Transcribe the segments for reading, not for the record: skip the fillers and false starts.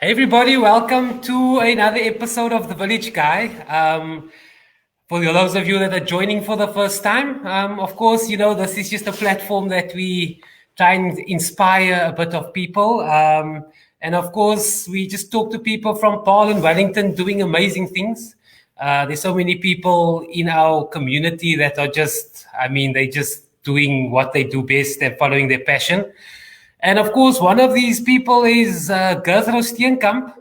Hey everybody, welcome to another episode of The Village Guy. For those of you that are joining for the first time, of course, this is just a platform that we try and inspire a bit of people. And of course, we just talk to people from Paarl and Wellington doing amazing things. There's so many people in our community that are they just doing what they do best and following their passion. And of course, one of these people is Gurthro Steenkamp.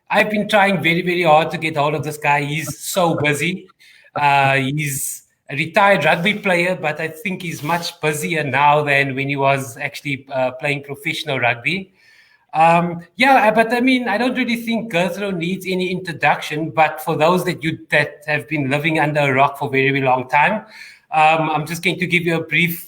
I've been trying very, very hard to get hold of this guy. He's so busy. He's a retired rugby player, but I think he's much busier now than when he was actually playing professional rugby. But I mean, I don't really think Gurthro needs any introduction. But for those that have been living under a rock for a very, very long time, I'm just going to give you a brief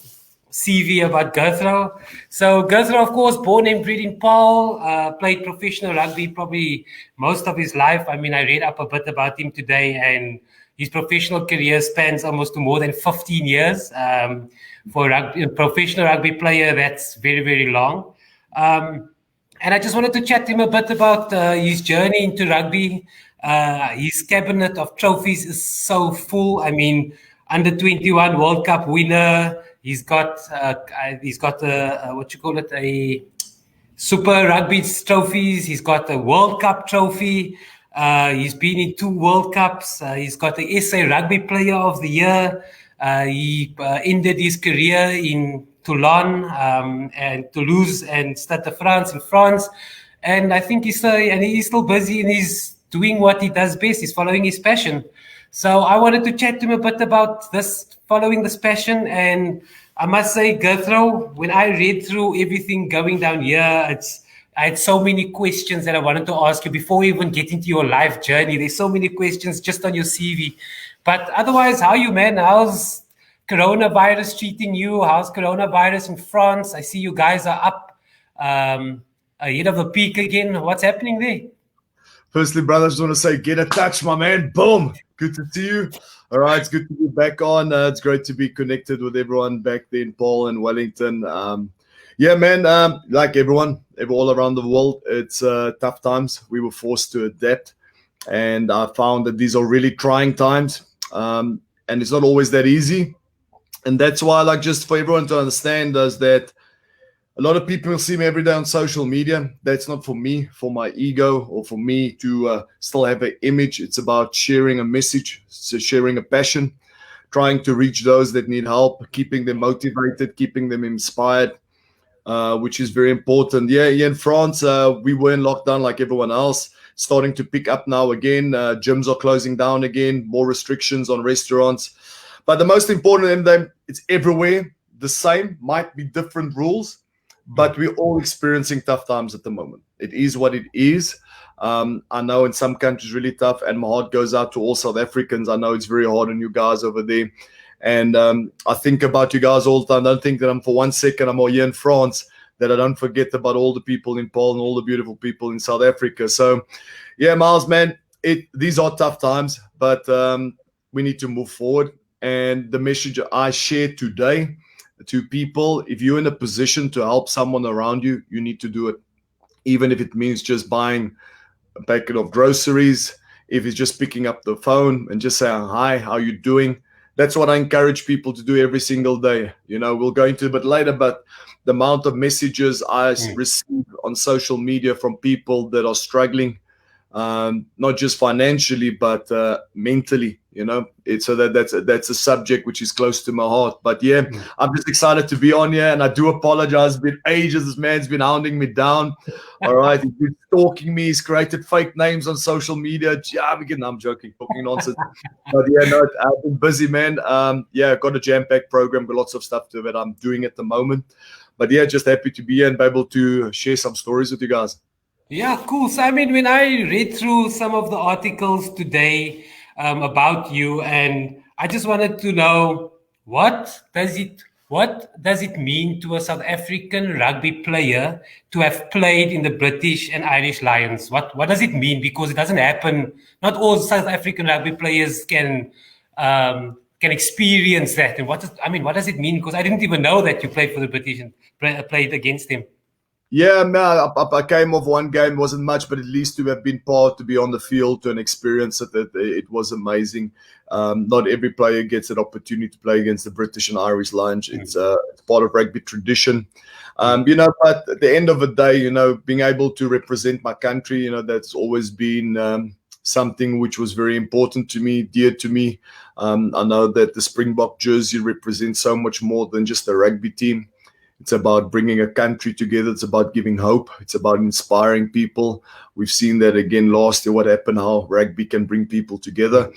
CV about Gurthro. So Gurthro, of course, born and bred in Paarl, played professional rugby probably most of his life. I mean, I read up a bit about him today, and his professional career spans almost to more than 15 years. For a professional rugby player, that's very, very long. And I just wanted to chat to him a bit about his journey into rugby. His cabinet of trophies is so full. I mean, under 21 World Cup winner. He's got a Super Rugby trophies. He's got a World Cup trophy. He's been in 2 World Cups. He's got the SA Rugby Player of the Year. He ended his career in Toulon and Toulouse and Stade de France in France. And I think he's still busy and he's doing what he does best. He's following his passion. So I wanted to chat to him a bit about this, following this passion. And I must say, Gurthro, when I read through everything going down here, I had so many questions that I wanted to ask you before we even get into your life journey. There's so many questions just on your CV. But otherwise, how are you, man? How's coronavirus treating you? How's coronavirus in France? I see you guys are up ahead of the peak again. What's happening there? Firstly, brother, I just want to say, get a touch, my man. Boom. Good to see you. All right, it's good to be back on. It's great to be connected with everyone back there in Paarl and Wellington. Like everyone all around the world, it's tough times. We were forced to adapt. And I found that these are really trying times. And it's not always that easy. And that's why I like just for everyone to understand is that a lot of people see me every day on social media. That's not for me, for my ego, or for me to still have an image. It's about sharing a message, sharing a passion, trying to reach those that need help, keeping them motivated, keeping them inspired, which is very important. Yeah, in France, we were in lockdown like everyone else, starting to pick up now again. Gyms are closing down again, more restrictions on restaurants. But the most important thing, it's everywhere the same, might be different rules. But we're all experiencing tough times at the moment. It is what it is. I know in some countries really tough, and my heart goes out to all South Africans. I know it's very hard on you guys over there. And I think about you guys all the time. I don't think that I'm for 1 second I'm all here in France, that I don't forget about all the people in Paarl and all the beautiful people in South Africa. So, yeah, Miles, man, these are tough times, but we need to move forward. And the message I share today to people, if you're in a position to help someone around you, you need to do it. Even if it means just buying a packet of groceries, if it's just picking up the phone and just saying, hi, how you doing? That's what I encourage people to do every single day. We'll go into it a bit later, but the amount of messages I receive on social media from people that are struggling, not just financially, but mentally, that's a subject which is close to my heart. But yeah, I'm just excited to be on here, and I do apologize. It's been ages. This man's been hounding me down. All right, he's been stalking me. He's created fake names on social media. I'm joking, talking nonsense. But yeah, no, I've been busy, man. Got a jam-packed program, got lots of stuff that I'm doing at the moment. But yeah, just happy to be here and be able to share some stories with you guys. Yeah, cool. So, I mean, when I read through some of the articles today about you, and I just wanted to know what does it mean to a South African rugby player to have played in the British and Irish Lions? What does it mean? Because it doesn't happen. Not all South African rugby players can experience that. And what does it mean? Because I didn't even know that you played for the British and played against them. Yeah, man, I came off one game, wasn't much, but at least to have been part, to be on the field, to an experience it, it was amazing. Not every player gets an opportunity to play against the British and Irish Lions. It's part of rugby tradition. But at the end of the day, being able to represent my country, that's always been something which was very important to me, dear to me. I know that the Springbok jersey represents so much more than just a rugby team. It's about bringing a country together. It's about giving hope. It's about inspiring people. We've seen that again last year, what happened, how rugby can bring people together.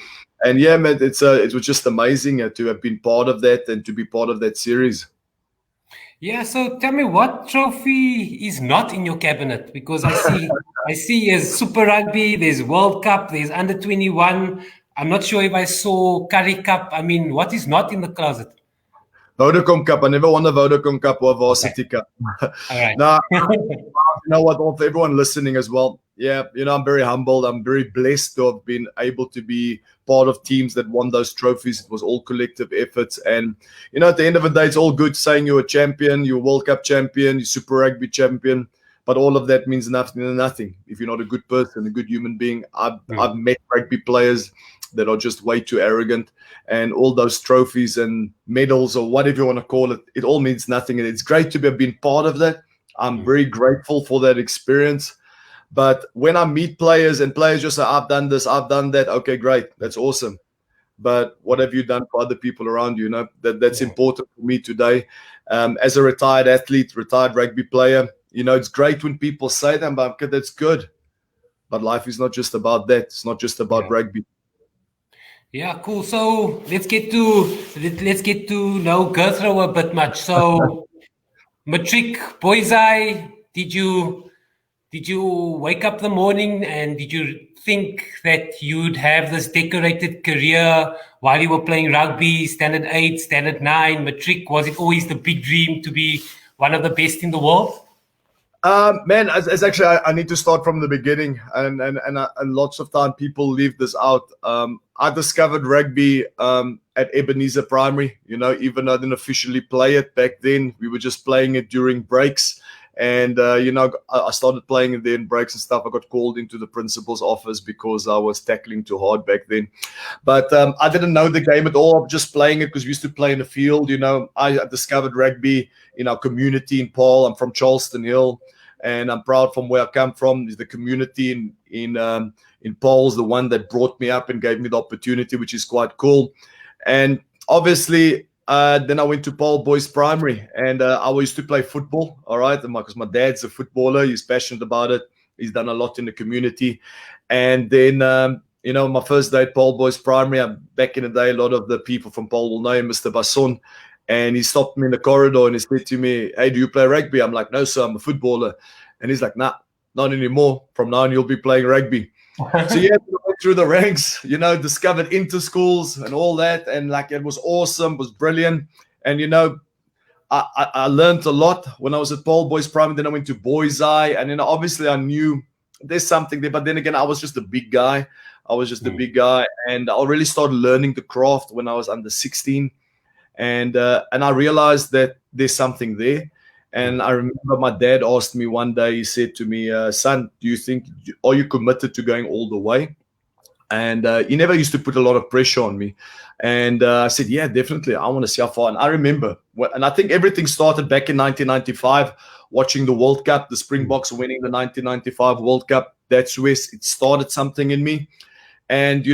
And yeah, man, it was just amazing to have been part of that and to be part of that series. Yeah, so tell me, what trophy is not in your cabinet? Because I see there's Super Rugby, there's World Cup, there's Under 21. I'm not sure if I saw Curry Cup. I mean, what is not in the closet? Vodacom Cup. I never won the Vodacom Cup or Varsity Cup. All right. Now, you know what, for everyone listening as well, yeah, I'm very humbled. I'm very blessed to have been able to be part of teams that won those trophies. It was all collective efforts. And, at the end of the day, it's all good saying you're a champion, you're a World Cup champion, you're Super Rugby champion. But all of that means nothing if you're not a good person, a good human being. I've met rugby players that are just way too arrogant, and all those trophies and medals or whatever you want to call it, it all means nothing. And it's great to have been part of that. I'm very grateful for that experience. But when I meet players and players just say, I've done this, I've done that, okay, great, that's awesome. But what have you done for other people around you? That's important for me today. As a retired athlete, retired rugby player, it's great when people say that, but that's good. But life is not just about that. It's not just about rugby. Yeah, cool. So let's get to know Gurthro a bit much. So matric, boys' eye. Did you wake up the morning and did you think that you'd have this decorated career while you were playing rugby, standard 8, standard 9, matric? Was it always the big dream to be one of the best in the world? Man, as actually, I need to start from the beginning, and lots of time people leave this out. I discovered rugby at Ebenezer Primary. Even though I didn't officially play it back then, we were just playing it during breaks. And I started playing it there in breaks and stuff. I got called into the principal's office because I was tackling too hard back then. But I didn't know the game at all. I'm just playing it because we used to play in the field. I discovered rugby in our community in Paul. I'm from Charleston Hill, and I'm proud from where I come from. The community in Paul's the one that brought me up and gave me the opportunity, which is quite cool. And obviously, then I went to Paul Boys Primary, and I used to play football, all right, because my dad's a footballer. He's passionate about it. He's done a lot in the community. And then, my first day at Paul Boys Primary, back in the day, a lot of the people from Paul will know him, Mr. Basson. And he stopped me in the corridor and he said to me, "Hey, do you play rugby?" I'm like, "No, sir, I'm a footballer." And he's like, "Nah, not anymore. From now on, you'll be playing rugby." So yeah, we went through the ranks, discovered inter-schools and all that. And it was awesome, was brilliant. And, I learned a lot when I was at Paul Boys Primary. Then I went to Boys Eye. And, obviously I knew there's something there. But then again, I was just a big guy. And I really started learning the craft when I was under 16. And I realized that there's something there. And I remember my dad asked me one day, he said to me, "Son, are you committed to going all the way?" And he never used to put a lot of pressure on me. And I said, "Yeah, definitely. I want to see how far." And I remember, and I think everything started back in 1995, watching the World Cup, the Springboks winning the 1995 World Cup. That's where it started something in me. And,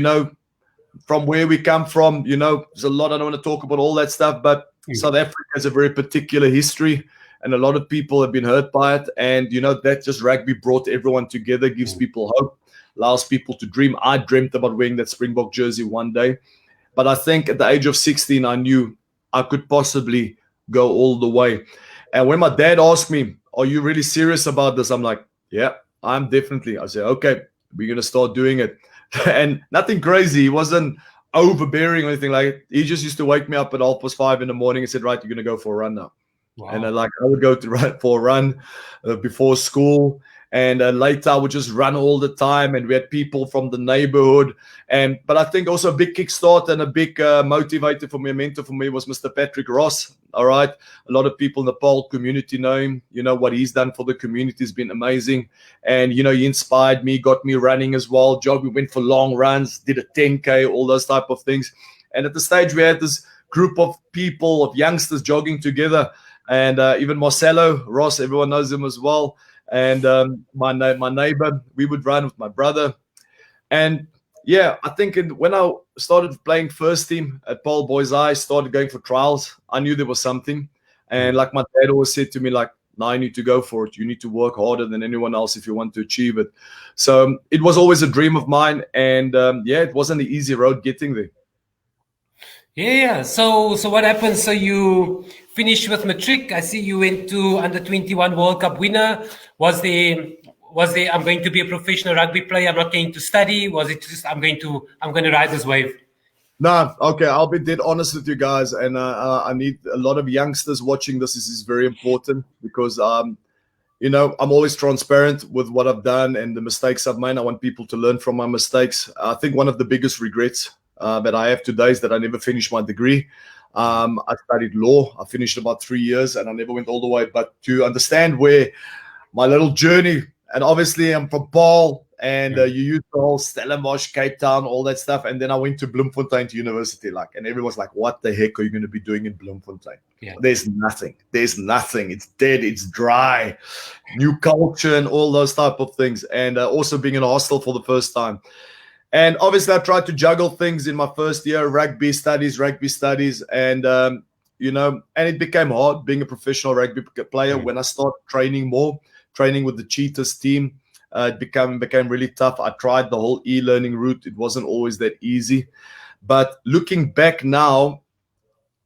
from where we come from, there's a lot, I don't want to talk about all that stuff, but South Africa has a very particular history. And a lot of people have been hurt by it. And, that just rugby brought everyone together, gives people hope, allows people to dream. I dreamt about wearing that Springbok jersey one day. But I think at the age of 16, I knew I could possibly go all the way. And when my dad asked me, "Are you really serious about this?" I'm like, "Yeah, I'm definitely." I said, "Okay, we're going to start doing it." And nothing crazy. He wasn't overbearing or anything like it. He just used to wake me up at 5:30 in the morning and said, "Right, you're going to go for a run now." And Wow. like I would go to run for a run before school, and later I would just run all the time. And we had people from the neighborhood, but I think also a big kickstart and a big motivator for me, a mentor for me, was Mr. Patrick Ross. All right, a lot of people in the Paarl community know him. You know what he's done for the community has been amazing, and you know he inspired me, got me running as well. Job, we went for long runs, did a 10K, all those type of things. And at the stage we had this group of people, of youngsters jogging together. And even Marcelo Ross, everyone knows him as well. And my neighbor, we would run with my brother. And yeah, I think when I started playing first team at Paarl Boys High, started going for trials, I knew there was something. And like my dad always said to me, like, now you need to go for it. You need to work harder than anyone else if you want to achieve it. So it was always a dream of mine. And yeah, it wasn't an easy road getting there. Yeah. So what happened? So you finished with matric. I see you went to under 21 World Cup winner. Was there? I'm going to be a professional rugby player. I'm not going to study. Was it just I'm going to ride this wave? No, okay, I'll be dead honest with you guys, and I need a lot of youngsters watching this. This is very important because you know, I'm always transparent with what I've done and the mistakes I've made. I want people to learn from my mistakes. I think one of the biggest regrets that I have today is that I never finished my degree. I studied law. I finished about 3 years, and I never went all the way. But to understand where my little journey, and obviously I'm from Paarl, and you used the whole Stellenbosch, Cape Town, all that stuff. And then I went to Bloemfontein to university, like, and everyone's like, what the heck are you going to be doing in Bloemfontein? Yeah. There's nothing. It's dead. It's dry. New culture and all those type of things. And also being in a hostel for the first time. And obviously I tried to juggle things in my first year, rugby studies. And, you know, and it became hard being a professional rugby player when I started training with the Cheetahs team. It became really tough. I tried the whole e-learning route. It wasn't always that easy. But looking back now,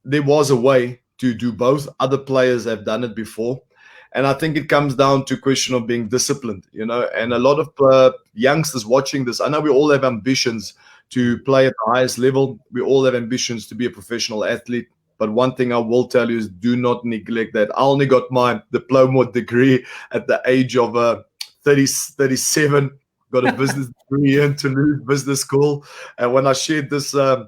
there was a way to do both. Other players have done it before. And I think it comes down to a question of being disciplined, you know, and a lot of youngsters watching this, I know we all have ambitions to play at the highest level. We all have ambitions to be a professional athlete. But one thing I will tell you is do not neglect that. I only got my diploma degree at the age of 37, got a business degree in Toulouse Business School. And when I shared this news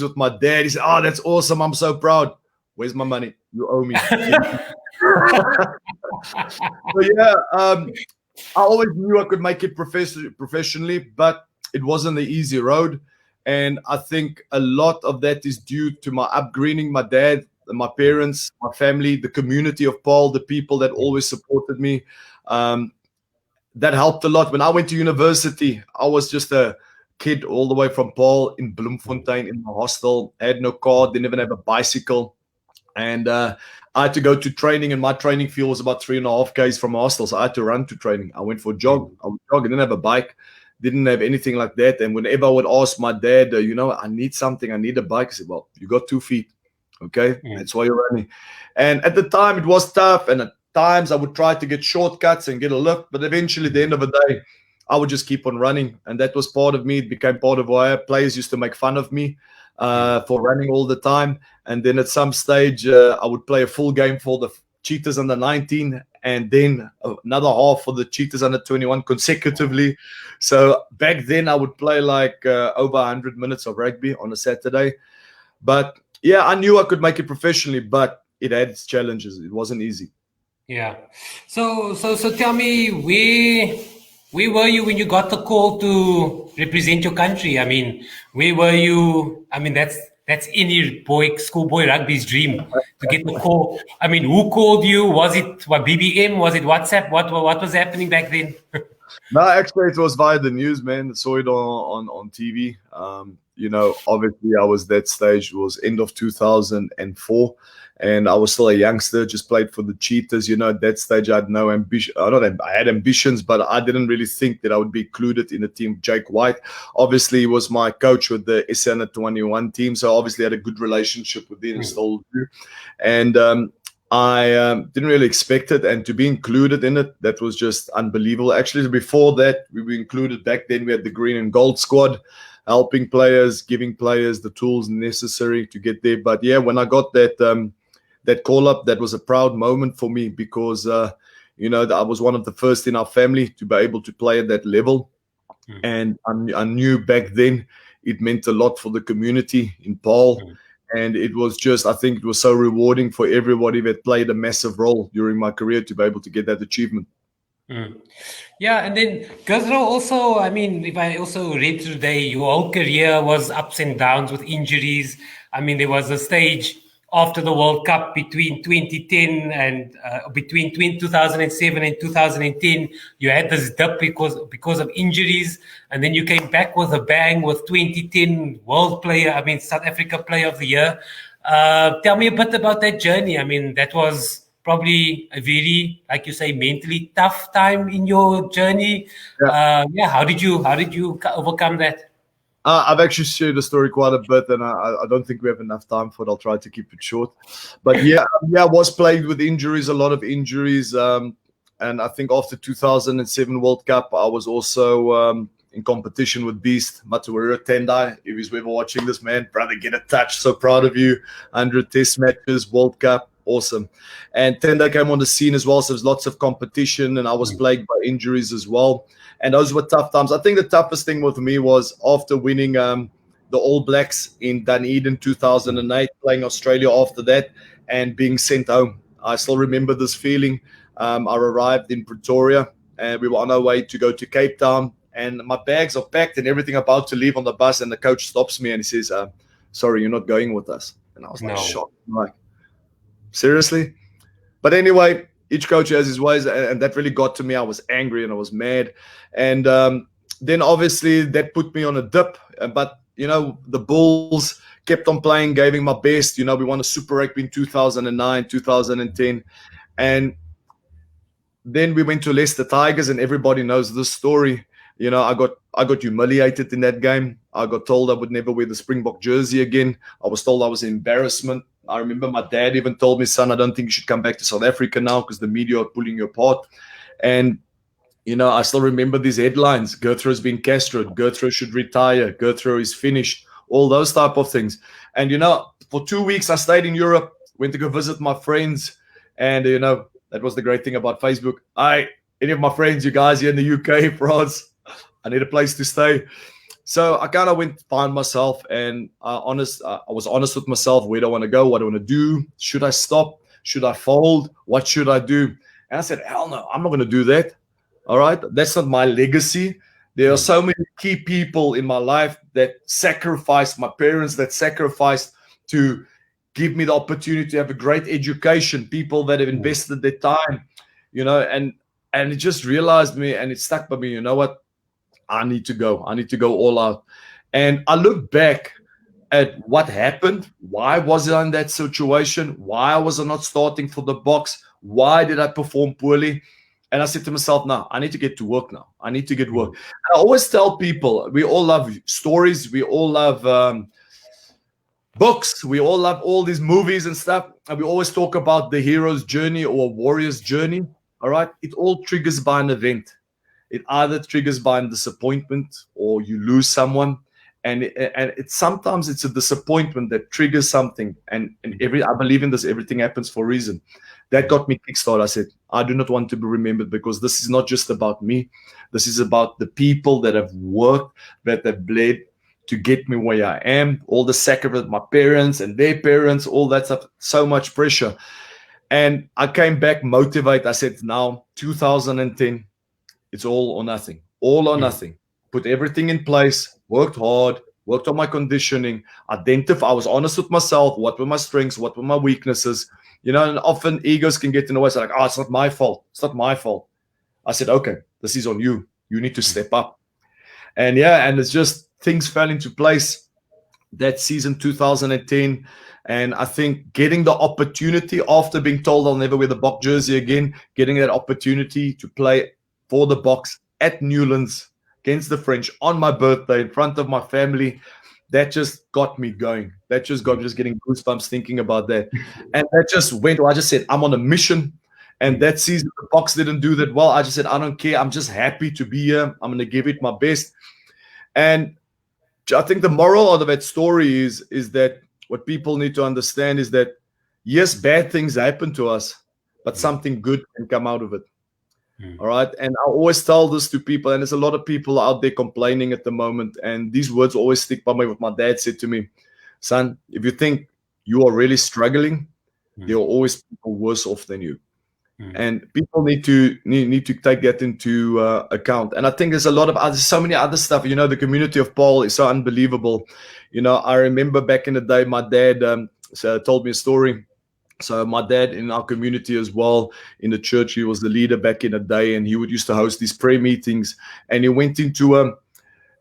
with my dad, he said, "Oh, that's awesome. I'm so proud. Where's my money? You owe me." So yeah, I always knew I could make it professionally, but it wasn't the easy road. And I think a lot of that is due to my upbringing, my dad, my parents, my family, the community of Paarl, the people that always supported me. That helped a lot. When I went to university, I was just a kid all the way from Paarl in Bloemfontein in my hostel. I had no car, didn't even have a bicycle. And I had to go to training, and my training field was about 3.5 k's from my hostel. So I had to run to training. I went for a jog. I would jog. I didn't have a bike, didn't have anything like that. And whenever I would ask my dad, you know, I need something, I need a bike. I said, well, you got 2 feet. Okay, that's why you're running. And at the time, it was tough. And at times, I would try to get shortcuts and get a lift. But eventually, at the end of the day, I would just keep on running. And that was part of me. It became part of why players used to make fun of me for running all the time. And then at some stage, I would play a full game for the Cheetahs under 19 and then another half for the Cheetahs under 21 consecutively. So back then, I would play like over 100 minutes of rugby on a Saturday. But yeah, I knew I could make it professionally, but it had its challenges. It wasn't easy. Yeah. So tell me, where were you when you got the call to represent your country? I mean, where were you? I mean, that's any schoolboy rugby's dream to get the call. I mean, who called you? Was it BBM? Was it WhatsApp? What was happening back then? No, actually, it was via the news, man. I saw it on TV. You know, obviously, I was that stage. It was end of 2004, and I was still a youngster. Just played for the Cheetahs. You know, at that stage, I had no ambition. I had ambitions, but I didn't really think that I would be included in the team. Jake White, obviously, was my coach with the SA 21 team, so obviously, I had a good relationship with him, still do. And I didn't really expect it, and to be included in it, that was just unbelievable. Actually, before that, we were included back then. We had the green and gold squad, helping players, giving players the tools necessary to get there. But yeah, when I got that that call up, that was a proud moment for me because, I was one of the first in our family to be able to play at that level. And I knew back then it meant a lot for the community in Paul. And it was just, I think it was so rewarding for everybody that played a massive role during my career to be able to get that achievement. Yeah, and then Gurthro also, I mean, if I also read today, your whole career was ups and downs with injuries. I mean, there was a stage after the World Cup between 2010 and between 2007 and 2010, you had this dip because of injuries, and then you came back with a bang with 2010 South Africa Player of the Year. Tell me a bit about that journey. I mean, that was probably a very, like you say, mentally tough time in your journey. How did you overcome that? I've actually shared the story quite a bit, and I don't think we have enough time for it. I'll try to keep it short. But I was plagued with injuries, a lot of injuries. And I think after 2007 World Cup, I was also in competition with Beast, Matuera Tendai. If he's ever watching this, man, brother, get a touch. So proud of you. 100 test matches, World Cup. Awesome. And Tendai came on the scene as well. So there's lots of competition, and I was plagued by injuries as well. And those were tough times. I think the toughest thing with me was after winning the All Blacks in Dunedin 2008, playing Australia after that, and being sent home. I still remember this feeling. I arrived in Pretoria, and we were on our way to go to Cape Town. And my bags are packed and everything about to leave on the bus. And the coach stops me and he says, sorry, you're not going with us. And I was like, shocked. I'm like, seriously? But anyway, each coach has his ways, and that really got to me. I was angry and I was mad. And then obviously that put me on a dip. But, the Bulls kept on playing, gave me my best. We won a Super Rugby in 2009, 2010. And then we went to Leicester Tigers, and everybody knows this story. I got humiliated in that game. I got told I would never wear the Springbok jersey again. I was told I was an embarrassment. I remember my dad even told me, son, I don't think you should come back to South Africa now because the media are pulling you apart. And, I still remember these headlines. Gurthro has been castrated. Gurthro should retire. Gurthro is finished. All those type of things. And, for 2 weeks, I stayed in Europe, went to go visit my friends. And, that was the great thing about Facebook. Any of my friends, you guys here in the UK, France, I need a place to stay. So I kind of went to find myself, and I was honest with myself. Where do I want to go? What do I want to do? Should I stop? Should I fold? What should I do? And I said, hell no, I'm not going to do that. All right. That's not my legacy. There are so many key people in my life that sacrificed, my parents that sacrificed to give me the opportunity to have a great education, people that have invested their time, and it just realized me, and it stuck by me. You know what? I need to go. I need to go all out. And I look back at what happened. Why was I in that situation? Why was I not starting for the Boks? Why did I perform poorly? And I said to myself, no, I need to get to work now. I need to get work. I always tell people, we all love stories. We all love books. We all love all these movies and stuff. And we always talk about the hero's journey or warrior's journey. All right. It all triggers by an event. It either triggers by a disappointment or you lose someone. And sometimes it's a disappointment that triggers something. And I believe in this, everything happens for a reason. That got me kickstarted. I said, I do not want to be remembered because this is not just about me. This is about the people that have worked, that have bled to get me where I am. All the sacrifice, my parents and their parents, all that stuff, so much pressure. And I came back motivated. I said, now 2010, it's all or nothing. All or nothing. Put everything in place, worked hard, worked on my conditioning, identify. I was honest with myself. What were my strengths? What were my weaknesses? And often egos can get in the way. It's like, it's not my fault. It's not my fault. I said, okay, this is on you. You need to step up. And it's just things fell into place that season 2010. And I think getting the opportunity after being told I'll never wear the Boks jersey again, getting that opportunity to play for the Boks at Newlands against the French on my birthday in front of my family, that just got me going. That just got me just getting goosebumps thinking about that. And that just went, I just said, I'm on a mission. And that season, the Boks didn't do that well. I just said, I don't care. I'm just happy to be here. I'm going to give it my best. And I think the moral of that story is that what people need to understand is that yes, bad things happen to us, but something good can come out of it. All right. And I always tell this to people, and there's a lot of people out there complaining at the moment. And these words always stick by me. What my dad said to me, son, if you think you are really struggling, there are always people worse off than you. And people need to take that into account. And I think there's so many other stuff. The community of Paul is so unbelievable. I remember back in the day, my dad told me a story. So my dad in our community as well, in the church, he was the leader back in the day, and he used to host these prayer meetings. And he went into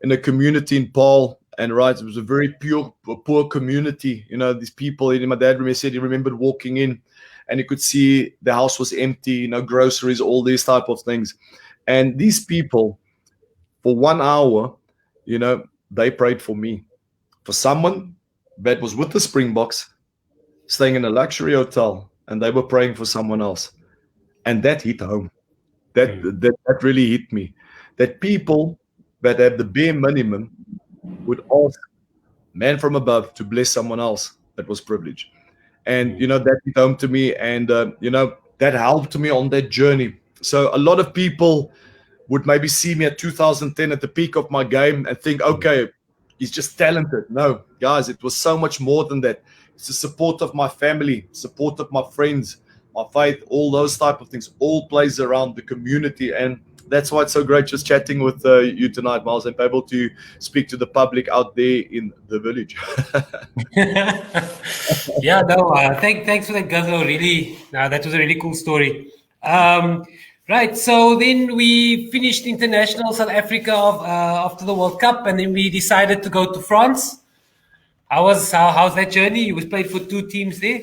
in a community in Paul, and right, it was a very poor community. These people. My dad said he remembered walking in, and you could see the house was empty, groceries, all these type of things. And these people, for 1 hour, they prayed for me. For someone that was with the Springboks, staying in a luxury hotel, and they were praying for someone else. And that hit home. That really hit me. That people that have the bare minimum would ask man from above to bless someone else that was privileged. And, that hit home to me. And, that helped me on that journey. So a lot of people would maybe see me at 2010 at the peak of my game and think, okay, he's just talented. No, guys, it was so much more than that. It's the support of my family, support of my friends, my faith, all those type of things, all plays around the community. And that's why it's so great just chatting with you tonight, Miles, and be able to speak to the public out there in the village. Yeah, no, thanks for that, Gurthro. Really, that was a really cool story. Right, so then we finished international South Africa after the World Cup, and then we decided to go to France. How's that journey? You played for 2 teams there.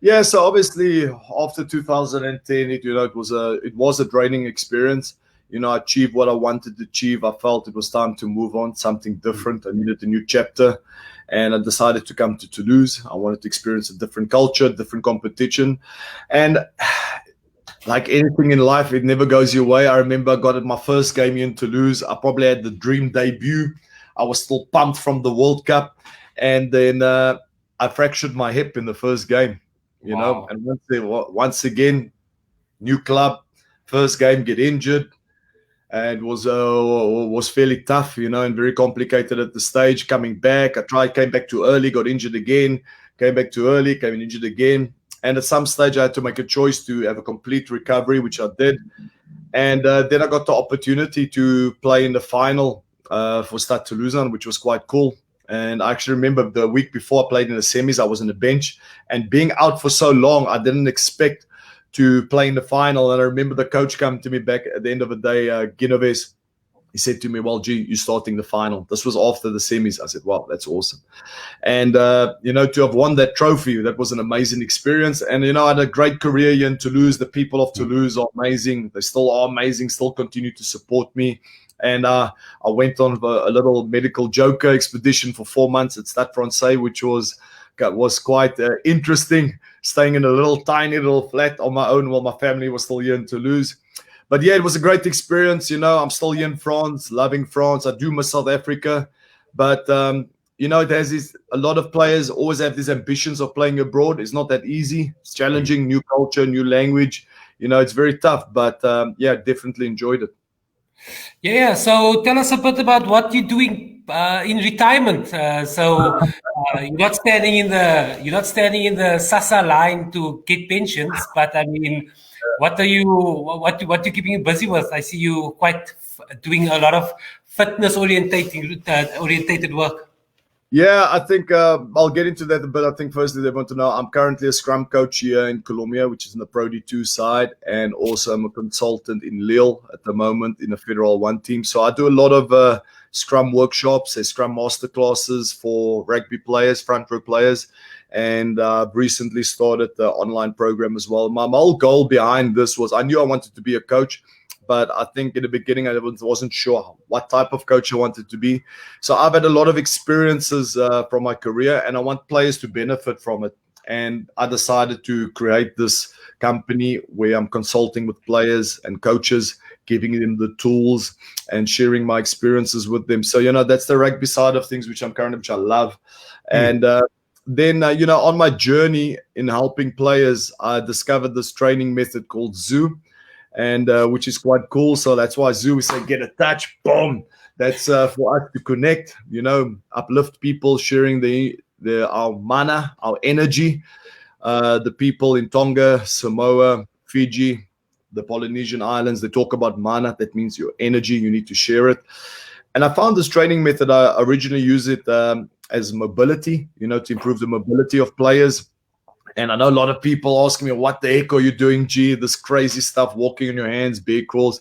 Yeah, so obviously after 2010, it was a draining experience. I achieved what I wanted to achieve. I felt it was time to move on, something different. I needed a new chapter, and I decided to come to Toulouse. I wanted to experience a different culture, different competition, and like anything in life, it never goes your way. I remember I got at my first game in Toulouse. I probably had the dream debut. I was still pumped from the World Cup. And then I fractured my hip in the first game, Wow. And once again, new club, first game, get injured. And it was fairly tough, and very complicated at the stage. Coming back, came back too early, got injured again, came back too early, came injured again. And at some stage, I had to make a choice to have a complete recovery, which I did. And then I got the opportunity to play in the final for Stade Toulousain, which was quite cool. And I actually remember the week before I played in the semis, I was on the bench. And being out for so long, I didn't expect to play in the final. And I remember the coach come to me back at the end of the day, Guinoves. He said to me, well, gee, you're starting the final. This was after the semis. I said, wow, that's awesome. And, to have won that trophy, that was an amazing experience. And, I had a great career here in Toulouse. The people of Toulouse are amazing. They still are amazing, still continue to support me. And I went on a little medical joker expedition for 4 months at Stade Francais, which was quite interesting, staying in a tiny little flat on my own while my family was still here in Toulouse. But yeah, it was a great experience. I'm still here in France, loving France. I do miss South Africa. But, it has a lot of players always have these ambitions of playing abroad. It's not that easy. It's challenging, new culture, new language. It's very tough. But, definitely enjoyed it. Yeah. So tell us a bit about what you're doing in retirement. You're not standing in the SASA line to get pensions, but I mean, what are you keeping you busy with? I see you doing a lot of fitness orientated work. Yeah, I think I'll get into that a bit. I think firstly they want to know I'm currently a scrum coach here in Colombia, which is in the Pro D2 side, and also I'm a consultant in Lille at the moment in the Federal 1 team. So I do a lot of scrum workshops, scrum masterclasses for rugby players, front row players, and I've recently started the online program as well. My whole goal behind this was I knew I wanted to be a coach, but I think in the beginning I wasn't sure what type of coach I wanted to be. So I've had a lot of experiences from my career, and I want players to benefit from it. And I decided to create this company where I'm consulting with players and coaches, giving them the tools and sharing my experiences with them. So, that's the rugby side of things, which I love. And then on my journey in helping players, I discovered this training method called zoo, and which is quite cool. So that's why zoo, we say get a touch, boom. That's for us to connect, uplift people, sharing our mana, our energy. The people in Tonga, Samoa, Fiji, the Polynesian islands, they talk about mana. That means your energy, you need to share it. And I found this training method, I originally use it as mobility, to improve the mobility of players. And I know a lot of people ask me, what the heck are you doing, G? This crazy stuff, walking on your hands, bear crawls.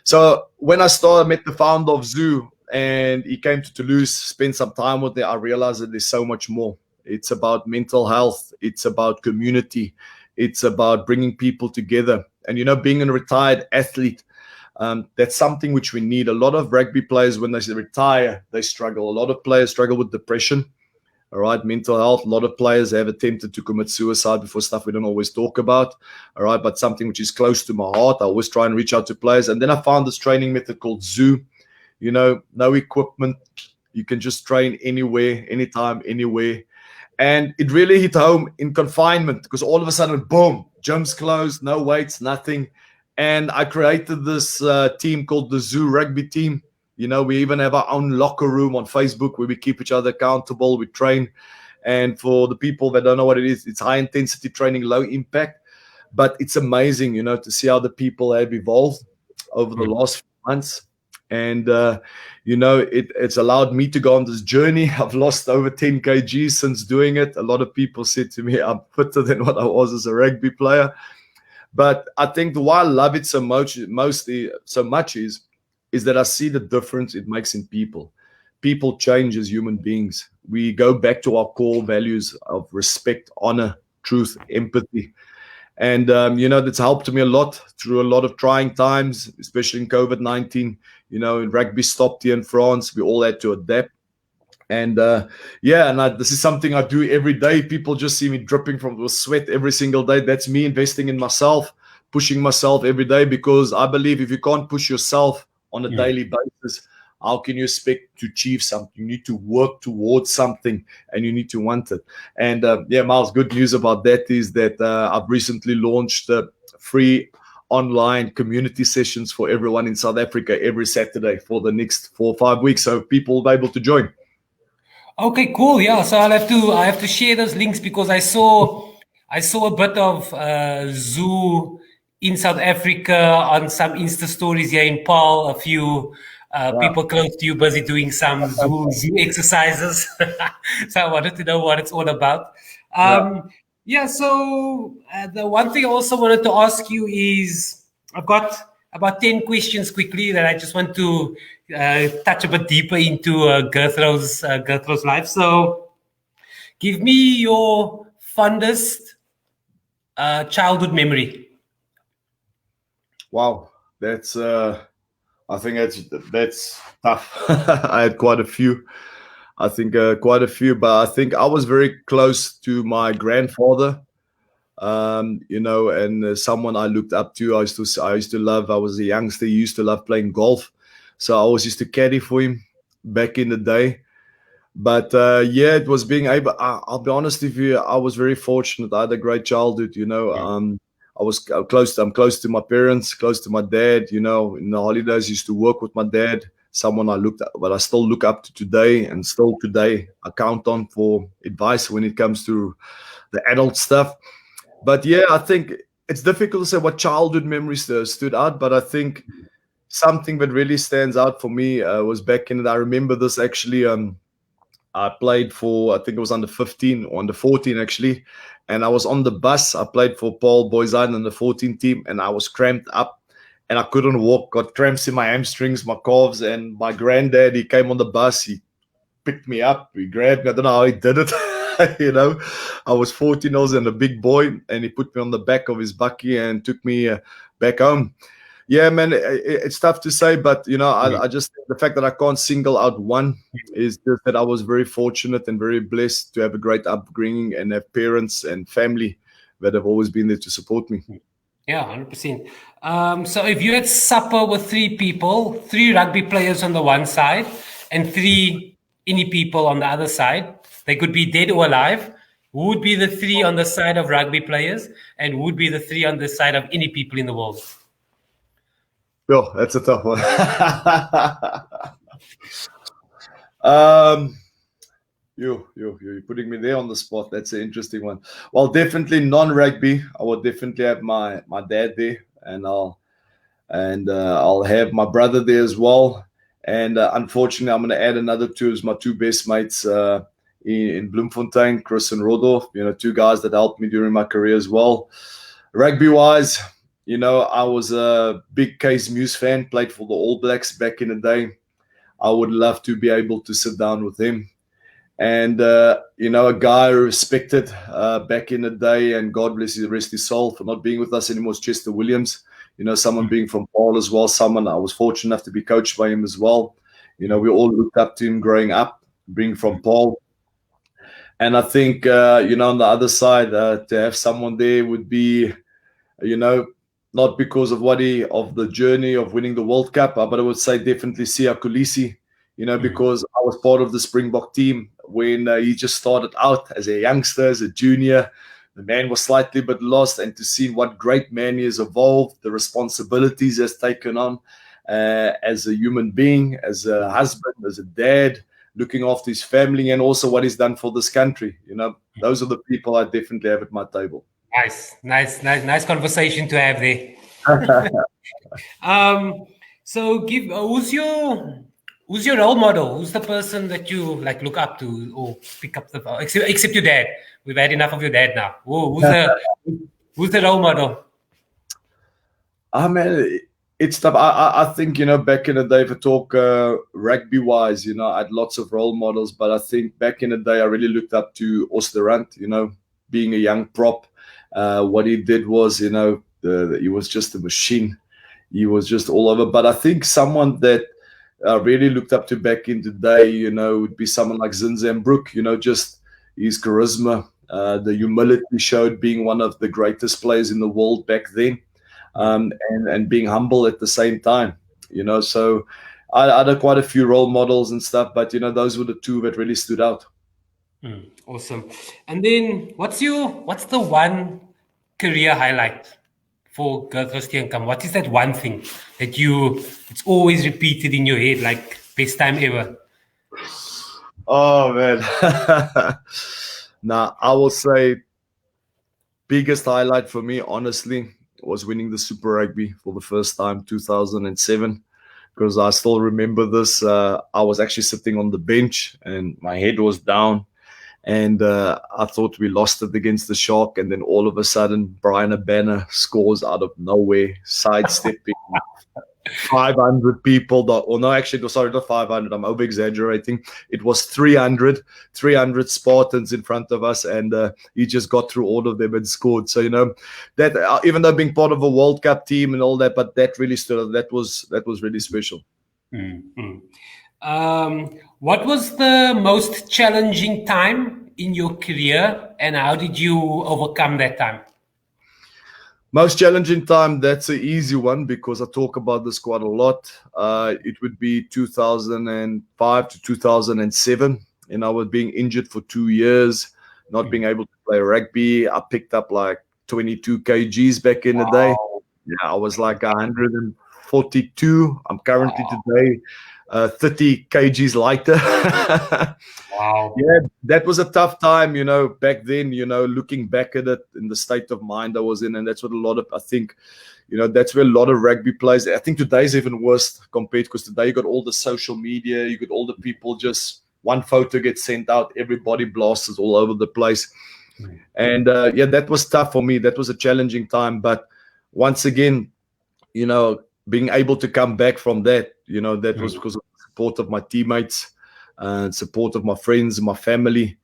So when I met the founder of Zoo, and he came to Toulouse, spent some time with me, I realized that there's so much more. It's about mental health. It's about community. It's about bringing people together. And, being a retired athlete, that's something which we need. A lot of rugby players, when they retire, they struggle. A lot of players struggle with depression. All right, mental health. A lot of players have attempted to commit suicide before, stuff we don't always talk about. All right, but something which is close to my heart. I always try and reach out to players. And then I found this training method called Zoo. No equipment. You can just train anywhere, anytime, anywhere. And it really hit home in confinement, because all of a sudden, boom, gyms closed, no weights, nothing. And I created this team called the Zoo Rugby Team. We even have our own locker room on Facebook where we keep each other accountable. We train. And for the people that don't know what it is, it's high intensity training, low impact. But it's amazing, to see how the people have evolved over the last few months. And, it's allowed me to go on this journey. I've lost over 10 kg since doing it. A lot of people said to me, I'm fitter than what I was as a rugby player. But I think why I love it so much is that I see the difference it makes in people. People change as human beings. We go back to our core values of respect, honor, truth, empathy. And, that's helped me a lot through a lot of trying times, especially in COVID-19. Rugby stopped here in France. We all had to adapt. And, this is something I do every day. People just see me dripping from the sweat every single day. That's me investing in myself, pushing myself every day, because I believe if you can't push yourself on a daily basis, how can you expect to achieve something? You need to work towards something, and you need to want it. And Miles, good news about that is that I've recently launched free online community sessions for everyone in South Africa every Saturday for the next 4 or 5 weeks, so people will be able to join. Okay, cool. Yeah, so I have to share those links, because I saw a bit of Zoo in South Africa on some Insta stories here in Paul. A few people close to you busy doing some zoo exercises. So I wanted to know what it's all about. So the one thing I also wanted to ask you is, I've got about 10 questions quickly that I just want to touch a bit deeper into Gurthro's life. So give me your fondest childhood memory. Wow, that's I think that's tough. I had quite a few. I think quite a few, but I think I was very close to my grandfather. And someone I looked up to. I used to love. I was a youngster. He used to love playing golf, so I always used to caddy for him back in the day. But it was being able. I'll be honest with you. I was very fortunate. I had a great childhood. I'm close to my parents, close to my dad. In the holidays, I used to work with my dad. Someone I still look up to today, and still today I count on for advice when it comes to the adult stuff. But I think it's difficult to say what childhood memories stood out. But I think something that really stands out for me was back in. I remember this actually. I played for, I think it was under 15 or under 14 actually, and I was on the bus. I played for Paul Boys Island in the 14 team, and I was cramped up, and I couldn't walk. Got cramps in my hamstrings, my calves, and my granddad, he came on the bus. He picked me up. He grabbed me. I don't know how he did it. I was 14 years and a big boy, and he put me on the back of his bakkie and took me back home. Yeah, man, it's tough to say, but I just, the fact that I can't single out one is just that I was very fortunate and very blessed to have a great upbringing and have parents and family that have always been there to support me. Yeah, 100%. So if you had supper with 3 people, 3 rugby players on the one side and 3 any people on the other side they could be dead or alive, who would be the three on the side of rugby players, and who would be the three on the side of any people in the world? Oh, that's a tough one. You're putting me there on the spot. That's an interesting one. Well, definitely non-rugby. I would definitely have my dad there, and I'll have my brother there as well. And unfortunately, I'm going to add another two as my two best mates in Bloemfontein, Chris and Rodolph. Two guys that helped me during my career as well. Rugby-wise, I was a big Case Muse fan. Played for the All Blacks back in the day. I would love to be able to sit down with him. And, a guy I respected back in the day, and God bless his rest his soul for not being with us anymore, is Chester Williams. Someone being from Paul as well, someone I was fortunate enough to be coached by him as well. We all looked up to him growing up, being from Paul. And I think, on the other side, to have someone there would be, not because of of the journey of winning the World Cup, but I would say definitely Siya Kolisi, because I was part of the Springbok team when he just started out as a youngster, as a junior. The man was slightly bit lost, and to see what great man he has evolved, the responsibilities he has taken on as a human being, as a husband, as a dad, looking after his family, and also what he's done for this country. Those are the people I definitely have at my table. Nice conversation to have there. So who's your role model? Who's the person that you look up to or pick up the except your dad? We've had enough of your dad now. Who's the role model? Man, it's tough. I think, back in the day, if I talk rugby-wise, I had lots of role models, but I think back in the day, I really looked up to Osterrand, being a young prop. What he did was, he was just a machine. He was just all over. But I think someone that I really looked up to back in the day, would be someone like Zinzan Brook, just his charisma, the humility he showed, being one of the greatest players in the world back then, and being humble at the same time, So I had quite a few role models and stuff, but, those were the two that really stood out. Awesome. And then what's the one career highlight for Gurthro Steenkamp? What is that one thing that it's always repeated in your head, like best time ever? Oh man. Now I will say biggest highlight for me, honestly, was winning the Super Rugby for the first time, 2007. Because I still remember this. I was actually sitting on the bench and my head was down. And I thought we lost it against the Shark. And then all of a sudden, Brian Abana scores out of nowhere, sidestepping 500 people. Sorry, not 500. I'm over-exaggerating. It was 300 Spartans in front of us. And he just got through all of them and scored. So, that even though being part of a World Cup team and all that, but that really stood out. That was really special. Mm-hmm. What was the most challenging time in your career, and how did you overcome that time? Most challenging time, that's an easy one because I talk about this quite a lot. It would be 2005 to 2007, and I was being injured for 2 years, not being able to play rugby. I picked up like 22 kgs back in the day. Yeah, I was like 142. I'm currently today 30 kgs lighter. Wow. Yeah, that was a tough time, back then, looking back at it in the state of mind I was in. And that's what that's where a lot of rugby players, I think today's even worse compared, because today you got all the social media, you got all the people, just one photo gets sent out, everybody blasts all over the place. And that was tough for me. That was a challenging time. But once again, being able to come back from that, that was because of the support of my teammates and support of my friends and my family.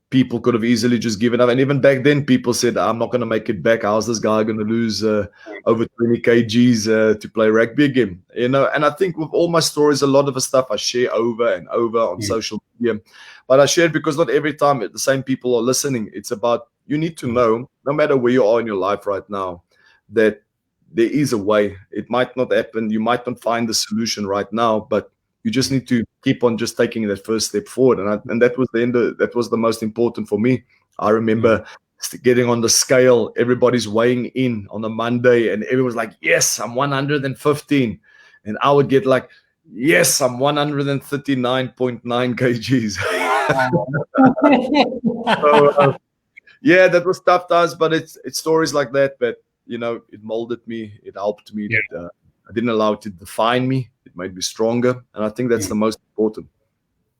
People could have easily just given up. And even back then, people said, I'm not going to make it back. How's this guy going to lose over 20 kgs to play rugby again? And I think with all my stories, a lot of the stuff I share over and over on social media. But I share it because not every time the same people are listening. It's about, you need to know, no matter where you are in your life right now, that there is a way. It might not happen. You might not find the solution right now, but You just need to keep on just taking that first step forward. And that was that was the most important for me. I remember getting on the scale, everybody's weighing in on a Monday, and everyone's like, yes, I'm 115. And I would get like, yes, I'm 139.9 kgs. So, yeah, that was tough times, but it's stories like that. But, it molded me. It helped me. Yeah. I didn't allow it to define me. It made me stronger. And I think that's the most important.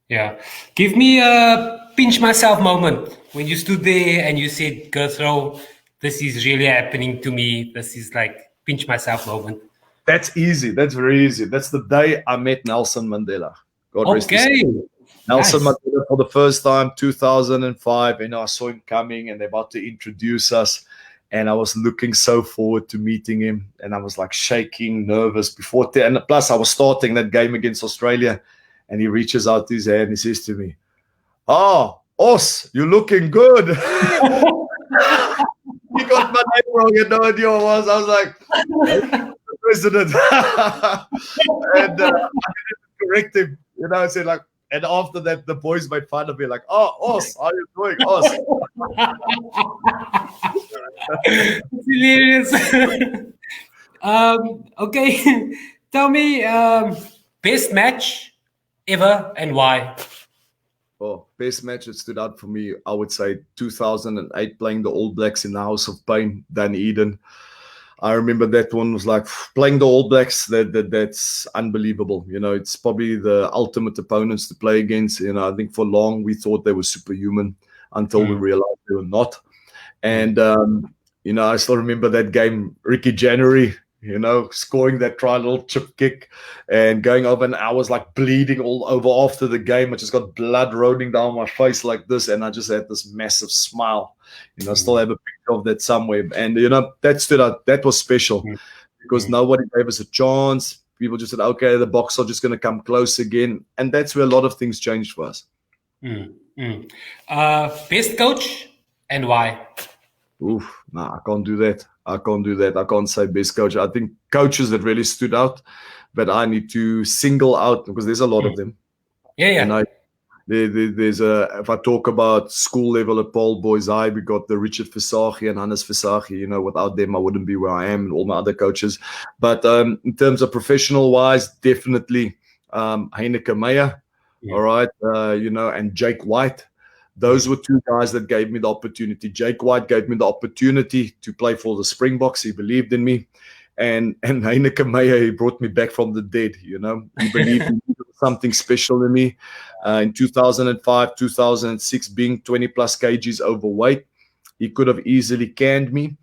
Yeah. Give me a pinch myself moment when you stood there and you said, Gurthro, this is really happening to me. This is like pinch myself moment. That's easy. That's very easy. That's the day I met Nelson Mandela. God rest his soul. Nelson Mandela for the first time, 2005. I saw him coming and they're about to introduce us. And I was looking so forward to meeting him. And I was like shaking, nervous before. And plus, I was starting that game against Australia. And he reaches out his hand and he says to me, "Oh, Os, you're looking good." He got my name wrong. He had no idea what it was. I was like, President. And I didn't correct him. I said like, and after that, the boys made fun of me like, "Oh, Os, how are you doing, Os?" It's hilarious. Okay. Tell me, best match ever and why? Oh, best match that stood out for me, I would say 2008 playing the All Blacks in the House of Pain, Dunedin. I remember that one was like playing the All Blacks. That's unbelievable. It's probably the ultimate opponents to play against. I think for long we thought they were superhuman until we realized they were not. And I still remember that game, Ricky January, scoring that try, little chip kick and going over. And I was like bleeding all over after the game. I just got blood rolling down my face like this. And I just had this massive smile. I still have a picture of that somewhere. And, that stood out. That was special because nobody gave us a chance. People just said, okay, the Boks are just going to come close again. And that's where a lot of things changed for us. Best coach and why? Oof, nah, I can't do that. I can't say best coach. I think coaches that really stood out, but I need to single out because there's a lot of them. Yeah. And there's if I talk about school level at Paul Boys High, we got the Richard Versace and Hannes Versace. Without them, I wouldn't be where I am and all my other coaches. But in terms of professional wise, definitely Heineke Meyer, all right, and Jake White. Those were two guys that gave me the opportunity. Jake White gave me the opportunity to play for the Springboks. He believed in me. And Heineke Meyer, he brought me back from the dead, He believed in something special in me. In 2005, 2006, being 20 plus kgs overweight, he could have easily canned me.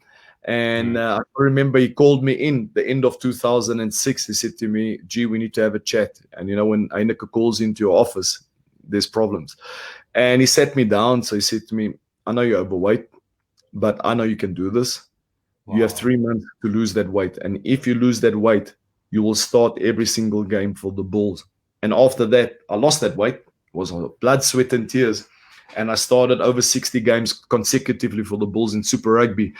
And I remember he called me in the end of 2006. He said to me, "Gee, we need to have a chat." And, when Heineke calls into your office, there's problems. And he sat me down. So he said to me, "I know you're overweight, but I know you can do this. Wow. You have 3 months to lose that weight. And if you lose that weight, you will start every single game for the Bulls." And after that, I lost that weight. It was blood, sweat, and tears. And I started over 60 games consecutively for the Bulls in Super Rugby.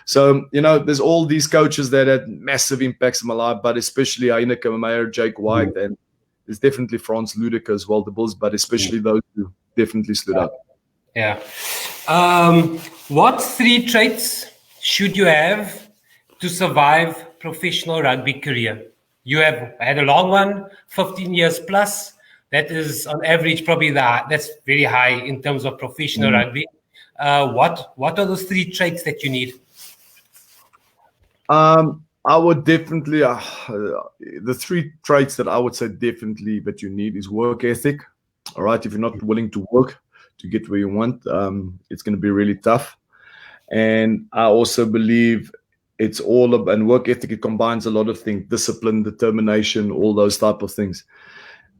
So, there's all these coaches that had massive impacts in my life, but especially Heineke Meyer, Jake White, and there's definitely Frans Ludeker as well, the Bulls, but especially those two definitely stood out. Yeah. What 3 traits should you have to survive professional rugby career? You have had a long one, 15 years plus. That is on average probably that's very high in terms of professional rugby. What are those 3 traits that you need? I would definitely, the 3 traits that I would say definitely that you need is work ethic. All right. If you're not willing to work to get where you want, it's going to be really tough. And I also believe it's all about, and work ethic, it combines a lot of things, discipline, determination, all those type of things.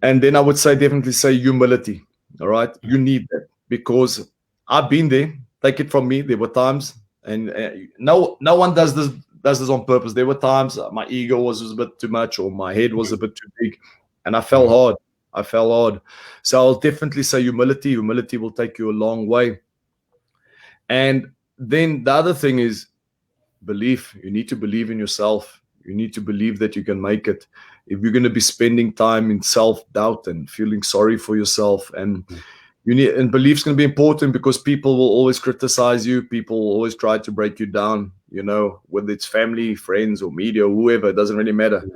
And then I would definitely say humility. All right. You need that because I've been there. Take it from me. There were times, and no one does this on purpose. There were times my ego was a bit too much or my head was a bit too big, and I fell hard. So I'll definitely say humility. Humility will take you a long way. And then the other thing is belief. You need to believe in yourself. You need to believe that you can make it. If you're going to be spending time in self-doubt and feeling sorry for yourself, and belief's going to be important, because people will always criticize you. People will always try to break you down, whether it's family, friends, or media, or whoever, it doesn't really matter.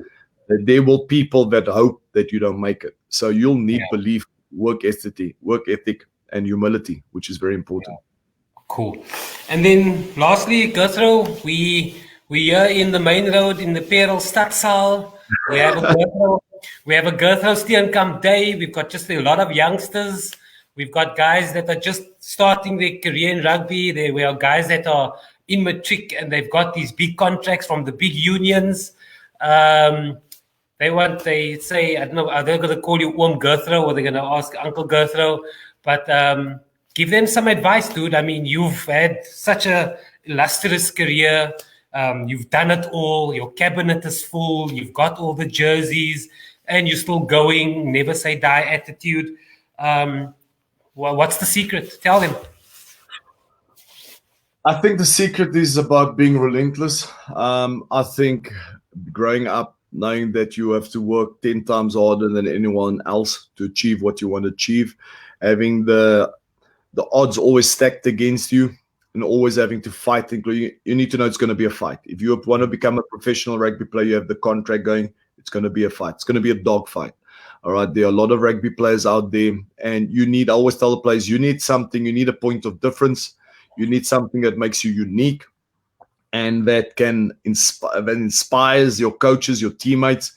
There will people that hope that you don't make it. So you'll need belief, work ethic, and humility, which is very important. Cool. And then lastly, Gurthro, we are in the main road in the Perel Stadsaal. We have a Gurthro Steenkamp day. We've got just a lot of youngsters. We've got guys that are just starting their career in rugby. We are guys that are in matric, and they've got these big contracts from the big unions. They say, I don't know, are they going to call you Gurthro, or they're going to ask Uncle Gurthro? But give them some advice, dude. I mean, you've had such a illustrious career. You've done it all. Your cabinet is full. You've got all the jerseys, and you're still going. Never say die attitude. What's the secret? Tell them. I think the secret is about being relentless. I think growing up, knowing that you have to work 10 times harder than anyone else to achieve what you want to achieve, having the odds always stacked against you, and always having to fight. You need to know it's going to be a fight. If you want to become a professional rugby player, you have the contract going, it's going to be a fight. It's going to be a dog fight. All right. There are a lot of rugby players out there, and I always tell the players, you need something, you need a point of difference. You need something that makes you unique, and that inspires your coaches, your teammates.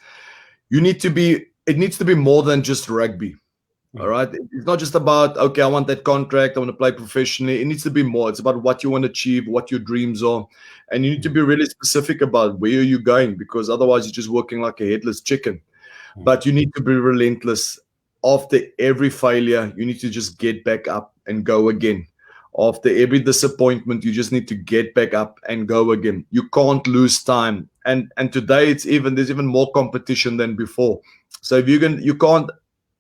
It needs to be more than just rugby. All right. It's not just about, okay, I want that contract, I want to play professionally. It needs to be more. It's about what you want to achieve, what your dreams are. And you need to be really specific about where are you going, because otherwise you're just working like a headless chicken. But you need to be relentless. After every failure, you need to just get back up and go again. After every disappointment, you just need to get back up and go again. You can't lose time. And today there's even more competition than before. So if you can't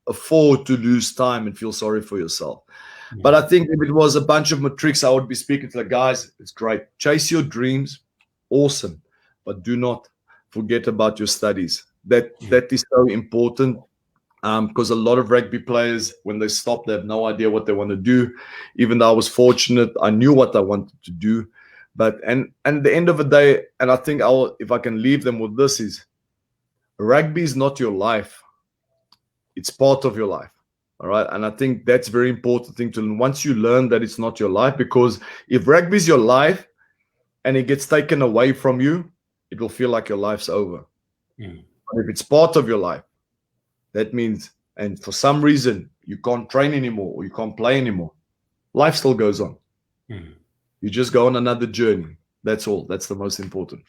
afford to lose time and feel sorry for yourself. But I think if it was a bunch of matrics, I would be speaking to the guys, it's great. Chase your dreams. Awesome. But do not forget about your studies. That is so important. Because a lot of rugby players, when they stop, they have no idea what they want to do. Even though I was fortunate, I knew what I wanted to do. But and at the end of the day, and I think if I can leave them with this, is rugby is not your life. It's part of your life. All right. And I think that's a very important thing to learn. Once you learn that it's not your life, because if rugby is your life and it gets taken away from you, it will feel like your life's over. But if it's part of your life, that means, and for some reason, you can't train anymore or you can't play anymore, life still goes on. You just go on another journey. That's all. That's the most important.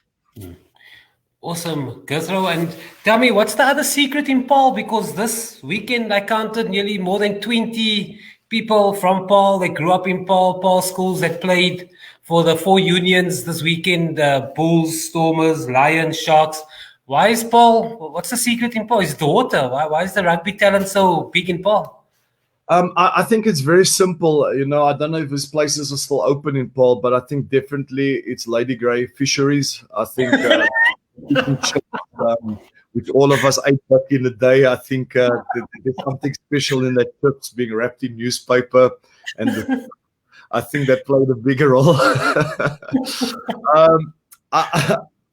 Awesome, Gurthro. And tell me, what's the other secret in Paul? Because this weekend I counted nearly more than 20 people from Paul that grew up in Paul schools that played for the 4 unions this weekend, Bulls, Stormers, Lions, Sharks. Why is Paul? What's the secret in Paul? Is the water? Why is the rugby talent so big in Paul? I think it's very simple. I don't know if his places are still open in Paul, but I think definitely it's Lady Grey fisheries. I think which all of us ate back in the day. I think there's something special in that chips being wrapped in newspaper, and I think that played a bigger role.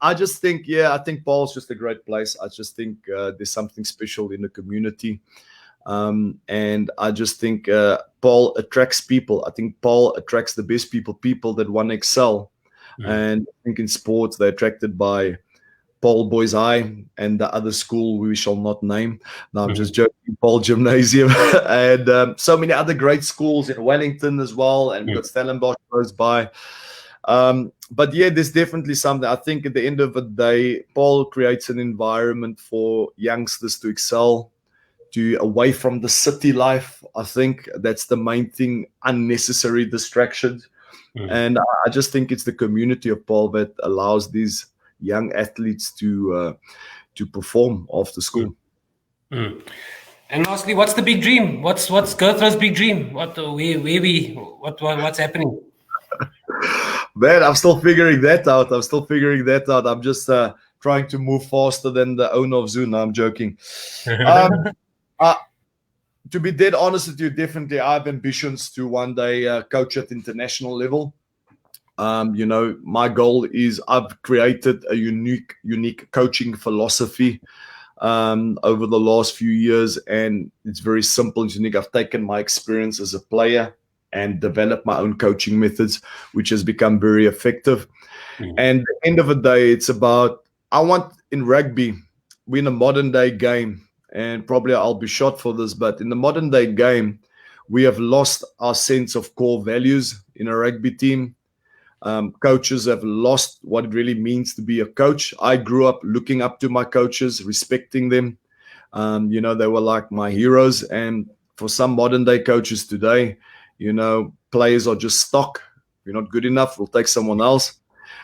I just think, I think Paul's just a great place. I just think there's something special in the community. And I just think Paul attracts people. I think Paul attracts the best people that want to excel. And I think in sports, they're attracted by Paul Boys High and the other school we shall not name. No, I'm just joking. Paul Gymnasium. And so many other great schools in Wellington as well. And we've got Stellenbosch close by. But there's definitely something. I think at the end of the day, Paul creates an environment for youngsters to excel, away from the city life. I think that's the main thing, unnecessary distractions. And I just think it's the community of Paul that allows these young athletes to perform after school. And lastly, what's the big dream? What's Gurthro's big dream? What's happening? Man, I'm still figuring that out. I'm just trying to move faster than the owner of Zoo. No, I'm joking. Uh, to be dead honest with you, definitely I have ambitions to one day coach at international level. My goal is I've created a unique coaching philosophy over the last few years, and it's very simple and unique. I've taken my experience as a player and developed my own coaching methods, which has become very effective. And at the end of the day, it's about, I want in rugby, we're in a modern day game, and probably I'll be shot for this, but in the modern day game, we have lost our sense of core values in a rugby team. Coaches have lost what it really means to be a coach. I grew up looking up to my coaches, respecting them. They were like my heroes. And for some modern day coaches today, players are just stock. If you're not good enough, we'll take someone else.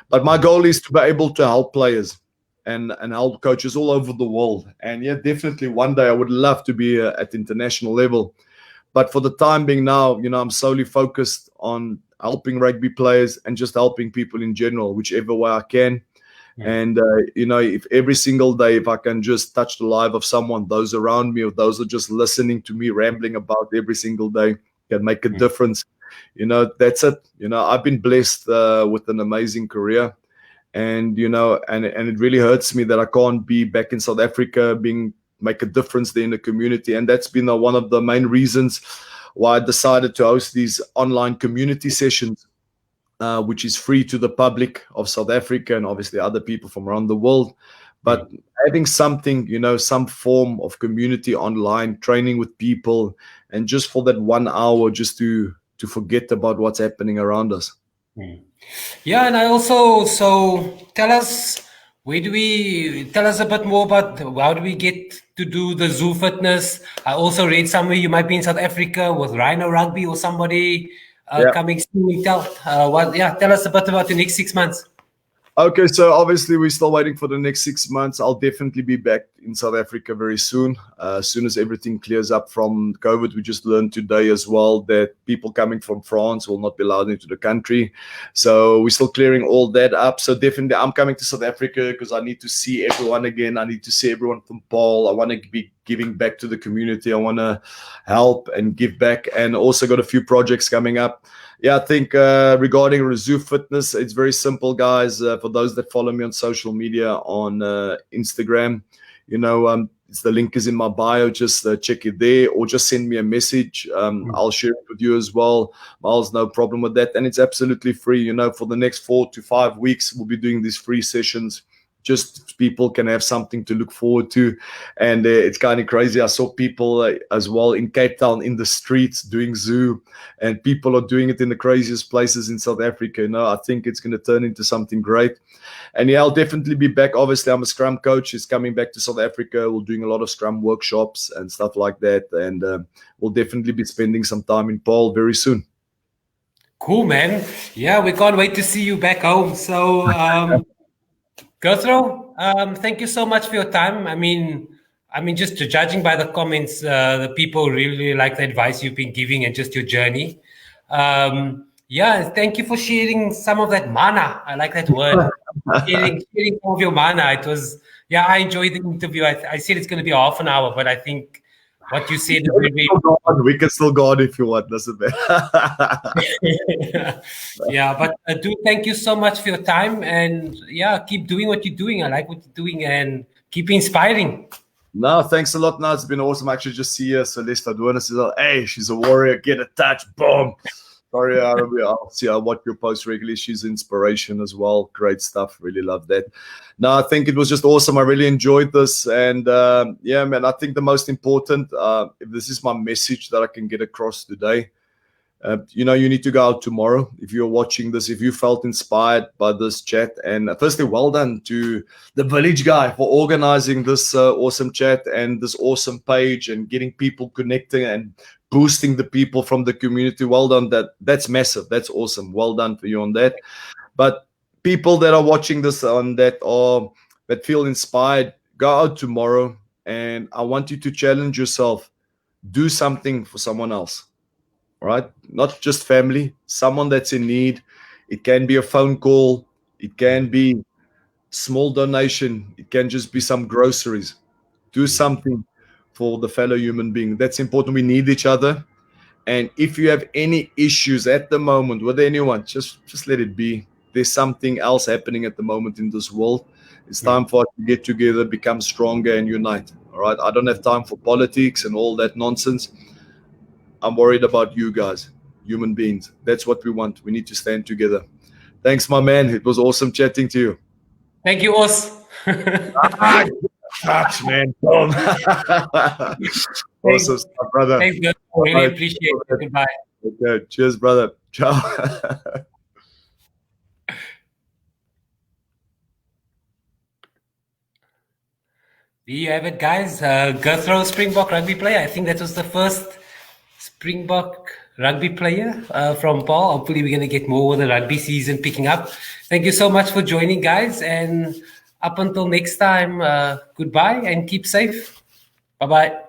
But my goal is to be able to help players and help coaches all over the world. And yeah, definitely one day I would love to be at international level. But for the time being now, I'm solely focused on helping rugby players and just helping people in general, whichever way I can. And, if every single day, if I can just touch the life of someone, those around me, or those are just listening to me rambling about every single day, can make a difference. That's it. I've been blessed with an amazing career. And, and it really hurts me that I can't be back in South Africa, make a difference there in the community. And that's been one of the main reasons why I decided to host these online community sessions, which is free to the public of South Africa and obviously other people from around the world. But having something, some form of community online, training with people, and just for that 1 hour, just to forget about what's happening around us. Yeah, and I also, so tell us a bit more about how do we get to do the Zoo Fitness? I also read somewhere you might be in South Africa with Rhino Rugby or somebody coming soon. Tell us a bit about the next 6 months. Okay, so obviously we're still waiting for the next 6 months. I'll definitely be back in South Africa very soon. As soon as everything clears up from COVID, we just learned today as well that people coming from France will not be allowed into the country. So we're still clearing all that up. So definitely I'm coming to South Africa because I need to see everyone again. I need to see everyone from Paul. I want to be giving back to the community. I want to help and give back, and also got a few projects coming up. Yeah, I think regarding Zoo Fitness, it's very simple, guys. For those that follow me on social media, on Instagram, it's the link is in my bio. Just check it there, or just send me a message. I'll share it with you as well. Miles, no problem with that. And it's absolutely free. For the next 4 to 5 weeks, we'll be doing these free sessions. Just people can have something to look forward to. And it's kind of crazy. I saw people as well in Cape Town in the streets doing zoo, and people are doing it in the craziest places in South Africa. I think it's going to turn into something great. And yeah, I'll definitely be back. Obviously, I'm a Scrum coach. It's coming back to South Africa. We're doing a lot of Scrum workshops and stuff like that. And we'll definitely be spending some time in Paul very soon. Cool, man. Yeah, we can't wait to see you back home. So, Gurthro, thank you so much for your time. I mean, just judging by the comments, the people really like the advice you've been giving and just your journey. Thank you for sharing some of that mana. I like that word. sharing some of your mana. It was, I enjoyed the interview. I said it's going to be half an hour, but I think what you said we can still go on if you want, doesn't it? But do thank you so much for your time, and keep doing what you're doing. I like what you're doing, and keep inspiring. No, thanks a lot. No, it's been awesome actually just see Celeste Adonis. Hey, she's a warrior, get a touch, boom. Sorry, I'll see. I watch your posts regularly. She's inspiration as well. Great stuff. Really love that. No, I think it was just awesome. I really enjoyed this. And man, I think the most important, if this is my message that I can get across today, you need to go out tomorrow. If you're watching this, if you felt inspired by this chat, and firstly, well done to the Village Guy for organizing this awesome chat and this awesome page and getting people connecting and boosting the people from the community. Well done. That's massive. That's awesome. Well done for you on that. But people that are watching this on that feel inspired, go out tomorrow, and I want you to challenge yourself. Do something for someone else. All right? Not just family, someone that's in need. It can be a phone call. It can be small donation. It can just be some groceries. Do something for the fellow human being. That's important. We need each other. And if you have any issues at the moment with anyone, just let it be. There's something else happening at the moment in this world. It's time for us to get together, become stronger, and unite. All right. I don't have time for politics and all that nonsense. I'm worried about you guys, human beings. That's what we want. We need to stand together. Thanks, my man. It was awesome chatting to you. Thank you, Os. Touch, man. Awesome stuff, brother. Thanks, good. Really appreciate it. Goodbye. Okay. Cheers, brother. Ciao. There you have it, guys. Gurthro, Springbok rugby player. I think that was the first Springbok rugby player from Paul. Hopefully, we're going to get more with the rugby season picking up. Thank you so much for joining, guys. And up until next time, goodbye and keep safe. Bye-bye.